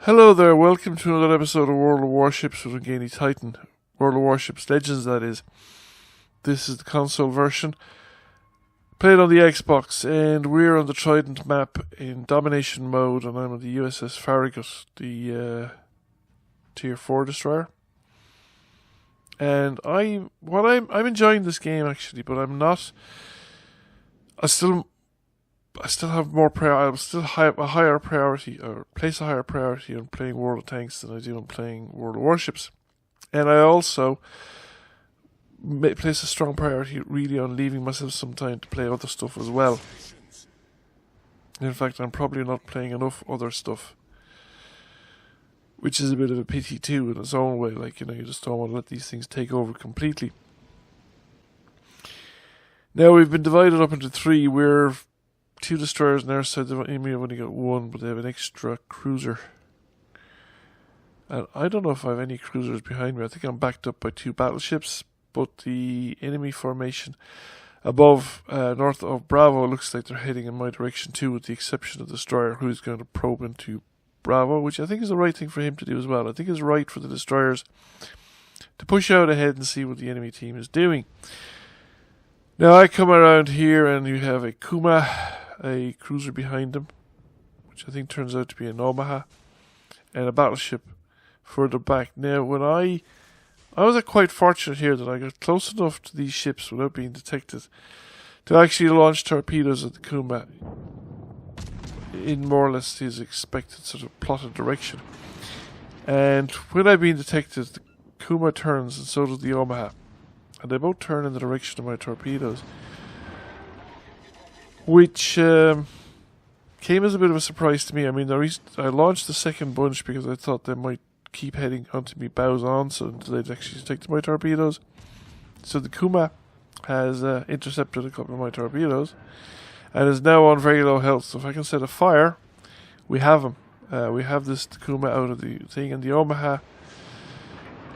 Hello there, welcome to another episode of World of Warships with Ungainly Titan. World of Warships Legends, that is. This is the console version. Played on the Xbox, and we're on the Trident map in domination mode, and I'm on the USS Farragut, the Tier 4 destroyer. And I'm enjoying this game actually, but I'm not. I still have more I will still have a higher priority, or place a higher priority on playing World of Tanks than I do on playing World of Warships. And I also place a strong priority really on leaving myself some time to play other stuff as well. In fact, I'm probably not playing enough other stuff, which is a bit of a pity too in its own way. Like, you just don't want to let these things take over completely. Now, we've been divided up into three. We're two destroyers on our side. The enemy have only got one, but they have an extra cruiser. And I don't know if I have any cruisers behind me. I think I'm backed up by two battleships, but the enemy formation above, north of Bravo, looks like they're heading in my direction too, with the exception of the destroyer, who is going to probe into Bravo, which I think is the right thing for him to do as well. I think it's right for the destroyers to push out ahead and see what the enemy team is doing. Now I come around here and you have a Kuma, a cruiser behind him, which I think turns out to be an Omaha, and a battleship further back. Now, when I was quite fortunate here that I got close enough to these ships without being detected to actually launch torpedoes at the Kuma in more or less his expected sort of plotted direction. And when I've been detected, the Kuma turns and so does the Omaha, and they both turn in the direction of my torpedoes, which came as a bit of a surprise to me. I mean, I launched the second bunch because I thought they might keep heading onto me bows on, so they'd actually detected my torpedoes. So the Kuma has intercepted a couple of my torpedoes and is now on very low health. So if I can set a fire, we have him. We have this Kuma out of the thing, and the Omaha.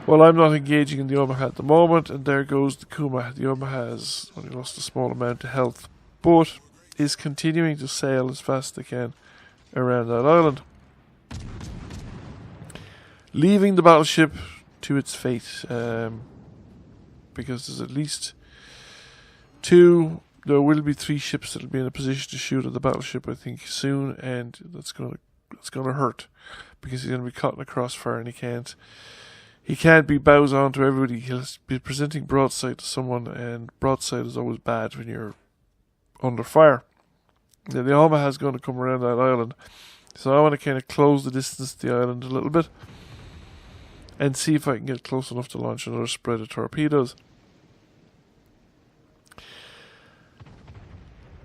Well, I'm not engaging in the Omaha at the moment, and there goes the Kuma. The Omaha has only lost a small amount of health, but is continuing to sail as fast as they can around that island, leaving the battleship to its fate, because there's at least two. There will be three ships that will be in a position to shoot at the battleship, I think, soon, and that's going to hurt because he's going to be caught in a crossfire, and he can't be bows on to everybody. He'll be presenting broadside to someone, and broadside is always bad when you're under fire. Now, the Omaha is going to come around that island, so I want to kind of close the distance to the island a little bit and see if I can get close enough to launch another spread of torpedoes.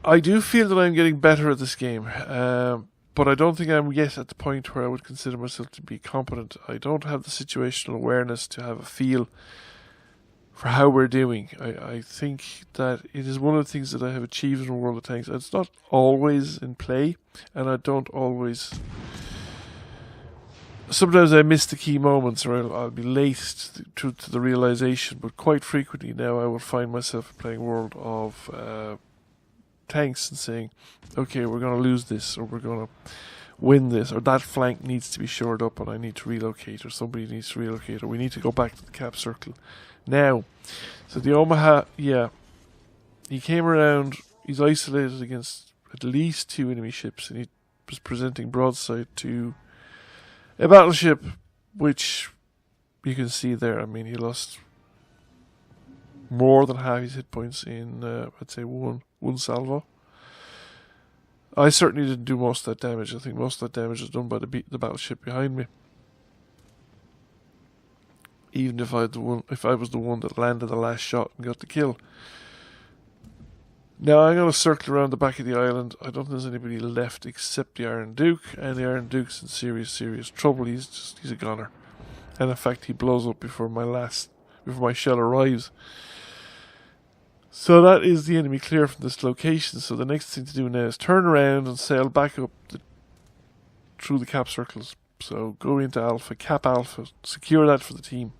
I do feel that I'm getting better at this game, but I don't think I'm yet at the point where I would consider myself to be competent. I don't have the situational awareness to have a feel for how we're doing. I think that it is one of the things that I have achieved in World of Tanks. It's not always in play, and I don't always. Sometimes I miss the key moments, or I'll be late to the realization, but quite frequently now I will find myself playing World of Tanks and saying, okay, we're going to lose this, or we're going to win this, or that flank needs to be shored up and I need to relocate, or somebody needs to relocate, or we need to go back to the cap circle now. So the Omaha, yeah, he came around, he's isolated against at least two enemy ships, and he was presenting broadside to a battleship, which you can see there. I mean, he lost more than half his hit points in, I'd say, one salvo. I certainly didn't do most of that damage. I think most of that damage was done by the battleship behind me. Even if I was the one that landed the last shot and got the kill. Now I'm going to circle around the back of the island. I don't think there's anybody left except the Iron Duke, and the Iron Duke's in serious trouble. He's a goner, and in fact he blows up before my shell arrives. So that is the enemy clear from this location. So the next thing to do now is turn around and sail back up through the cap circles. So go into Alpha, cap Alpha, secure that for the team,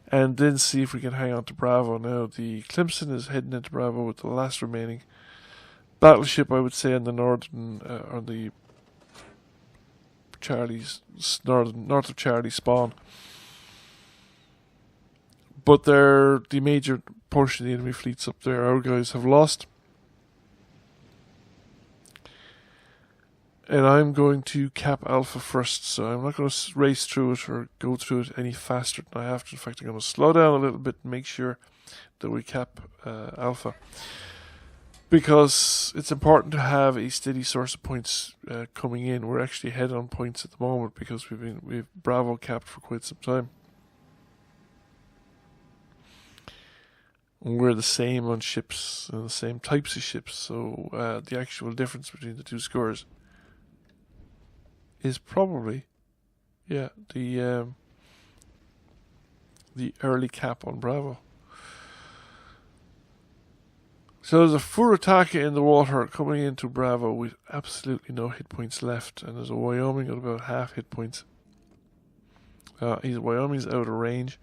and then see if we can hang on to Bravo. Now, the Clemson is heading into Bravo with the last remaining battleship, I would say, on the northern, on the north of Charlie spawn. But they're the major portion of the enemy fleet's up there. Our guys have lost. And I'm going to cap Alpha first, so I'm not going to race through it or go through it any faster than I have to. In fact, I'm going to slow down a little bit and make sure that we cap Alpha. Because it's important to have a steady source of points coming in. We're actually ahead on points at the moment because we've Bravo capped for quite some time. And we're the same on ships and the same types of ships, so the actual difference between the two scores is probably, the early cap on Bravo. So there's a Furutaka in the water coming into Bravo with absolutely no hit points left, and there's a Wyoming at about half hit points. Wyoming's out of range.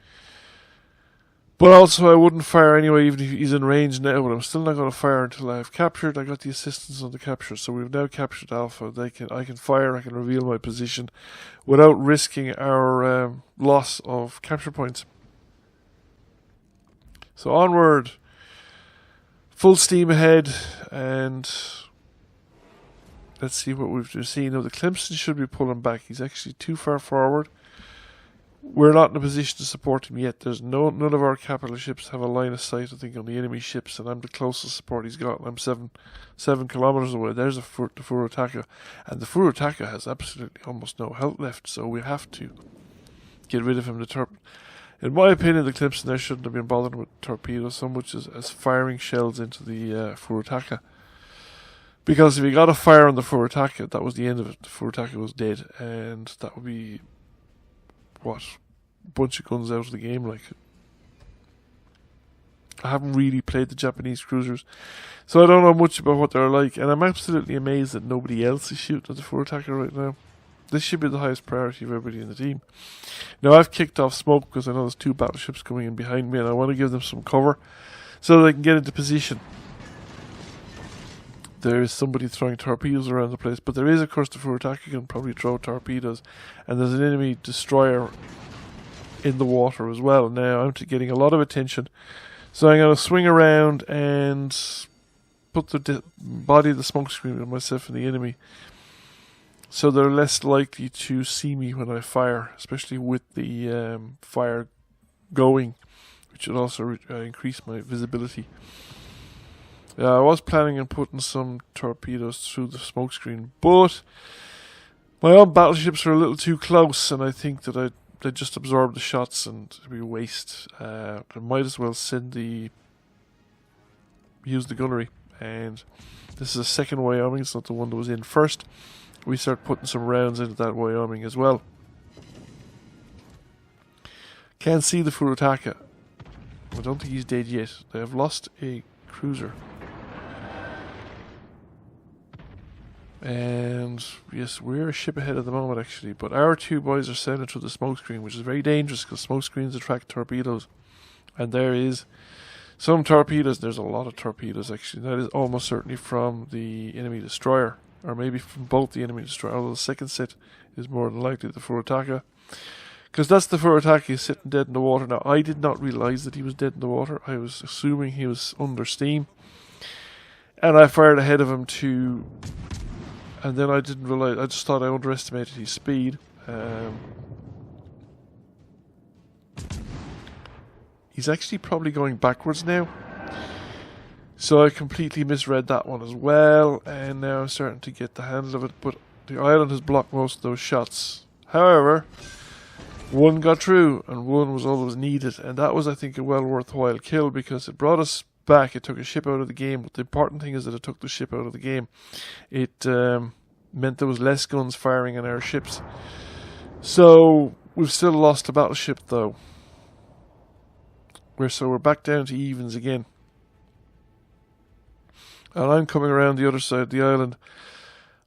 But also I wouldn't fire anyway, even if he's in range now, but I'm still not going to fire until I've captured. I got the assistance on the capture, so we've now captured Alpha. I can fire, I can reveal my position without risking our loss of capture points. So onward. Full steam ahead, and let's see what we've seen. Now the Clemson should be pulling back. He's actually too far forward. We're not in a position to support him yet. There's none of our capital ships have a line of sight, I think, on the enemy ships, and I'm the closest support he's got. I'm 7 kilometers away. There's the Furutaka, and the Furutaka has absolutely almost no health left, so we have to get rid of him. In my opinion, the Clemson there shouldn't have been bothered with torpedoes so much as firing shells into the Furutaka. Because if he got a fire on the Furutaka, that was the end of it. The Furutaka was dead, and that would be, a bunch of guns out of the game. Like, I haven't really played the Japanese cruisers, so I don't know much about what they're like, and I'm absolutely amazed that nobody else is shooting at the Furutaka right now. This should be the highest priority of everybody in the team. Now, I've kicked off smoke because I know there's 2 battleships coming in behind me, and I want to give them some cover so they can get into position. There is somebody throwing torpedoes around the place, but there is, of course, the Furutaka can probably throw torpedoes, and there's an enemy destroyer in the water as well. Now, I'm getting a lot of attention, so I'm going to swing around and put the body of the smoke screen with myself and the enemy, so they're less likely to see me when I fire, especially with the fire going, which would also increase my visibility. I was planning on putting some torpedoes through the smokescreen, but my own battleships are a little too close, and I think that they just absorb the shots and it'd be a waste. I might as well use the gunnery, and this is a second Wyoming, it's not the one that was in first. We start putting some rounds into that Wyoming as well. Can't see the Furutaka. I don't think he's dead yet. They have lost a cruiser. And yes, we're a ship ahead at the moment actually, but our 2 boys are sailing through the smokescreen, which is very dangerous because smokescreens attract torpedoes. And there is some torpedoes. There's a lot of torpedoes actually. That is almost certainly from the enemy destroyer, or maybe from both the enemy destroyer, although the second set is more than likely the Furutaka, because that's the Furutaka. He's sitting dead in the water. Now, I did not realise that he was dead in the water. I was assuming he was under steam, and I fired ahead of him and then I didn't realise, I just thought I underestimated his speed. He's actually probably going backwards now. So I completely misread that one as well, and now I'm starting to get the handle of it, but the island has blocked most of those shots. However, one got through, and one was all that was needed, and that was, I think, a well worthwhile kill, because it brought us back. It took a ship out of the game, but the important thing is that it took the ship out of the game. It meant there was less guns firing on our ships. So we've still lost a battleship, though. We're back down to evens again. And I'm coming around the other side of the island.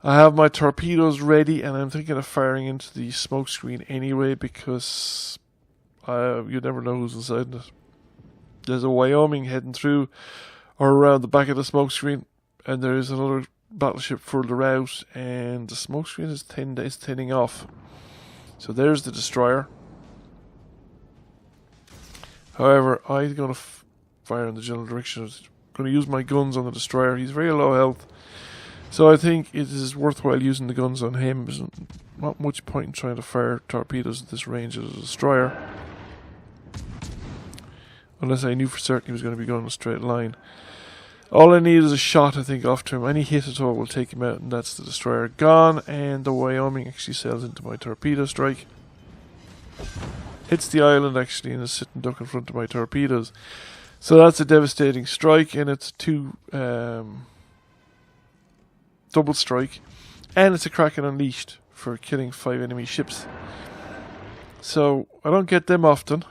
I have my torpedoes ready, and I'm thinking of firing into the smoke screen anyway, because you never know who's inside it. There's a Wyoming heading through or around the back of the smoke screen, and there is another battleship further out, and the smoke screen is thinning off. So there's the destroyer. However, I'm going to fire in the general direction. I'm going to use my guns on the destroyer. He's very low health, so I think it is worthwhile using the guns on him. There's not much point in trying to fire torpedoes at this range of the destroyer, unless I knew for certain he was going to be going in a straight line. All I need is a shot, I think, off to him. Any hit at all will take him out, and that's the destroyer gone. And the Wyoming actually sails into my torpedo strike. Hits the island, actually, and is sitting duck in front of my torpedoes. So that's a devastating strike, and it's a double strike. And it's a Kraken Unleashed for killing 5 enemy ships. So I don't get them often.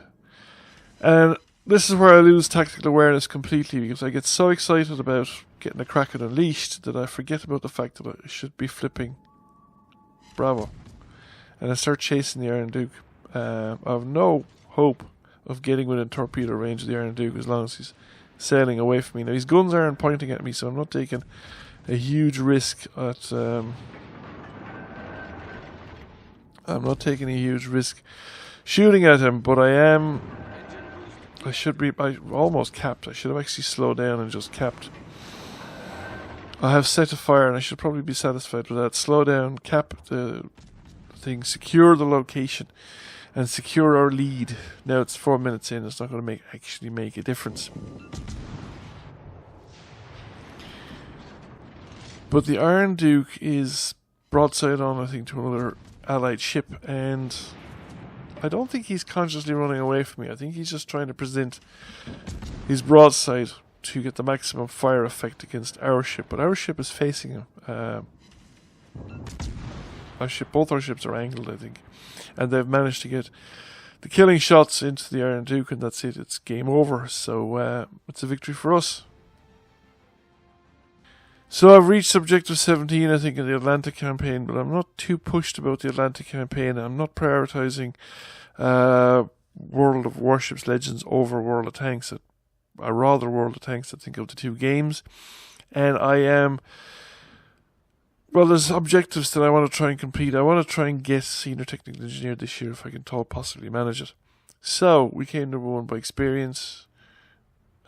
And this is where I lose tactical awareness completely, because I get so excited about getting a Kraken Unleashed that I forget about the fact that I should be flipping Bravo. And I start chasing the Iron Duke. I have no hope of getting within torpedo range of the Iron Duke as long as he's sailing away from me. Now his guns aren't pointing at me, so I'm not taking a huge risk at shooting at him, but I almost capped. I should have actually slowed down and just capped. I have set a fire, and I should probably be satisfied with that. Slow down, cap the thing, secure the location, and secure our lead. Now it's 4 minutes in. It's not going to actually make a difference. But the Iron Duke is broadside on, I think, to another Allied ship, and I don't think he's consciously running away from me. I think he's just trying to present his broadside to get the maximum fire effect against our ship. But our ship is facing him. Both our ships are angled, I think. And they've managed to get the killing shots into the Iron Duke, and that's it. It's game over. So it's a victory for us. So I've reached objective 17, I think, in the Atlantic campaign, but I'm not too pushed about the Atlantic campaign. I'm not prioritizing World of Warships Legends over World of Tanks. I rather World of Tanks, I think, of the two games. And I am... Well, there's objectives that I want to try and complete. I want to try and get Senior Technical Engineer this year if I can possibly manage it. So, we came number 1 by experience,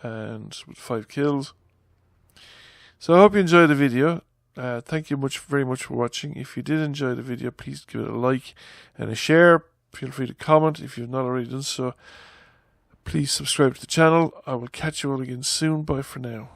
and with 5 kills. So I hope you enjoyed the video. Thank you very much for watching. If you did enjoy the video, please give it a like and a share. Feel free to comment if you've not already done so. Please subscribe to the channel. I will catch you all again soon. Bye for now.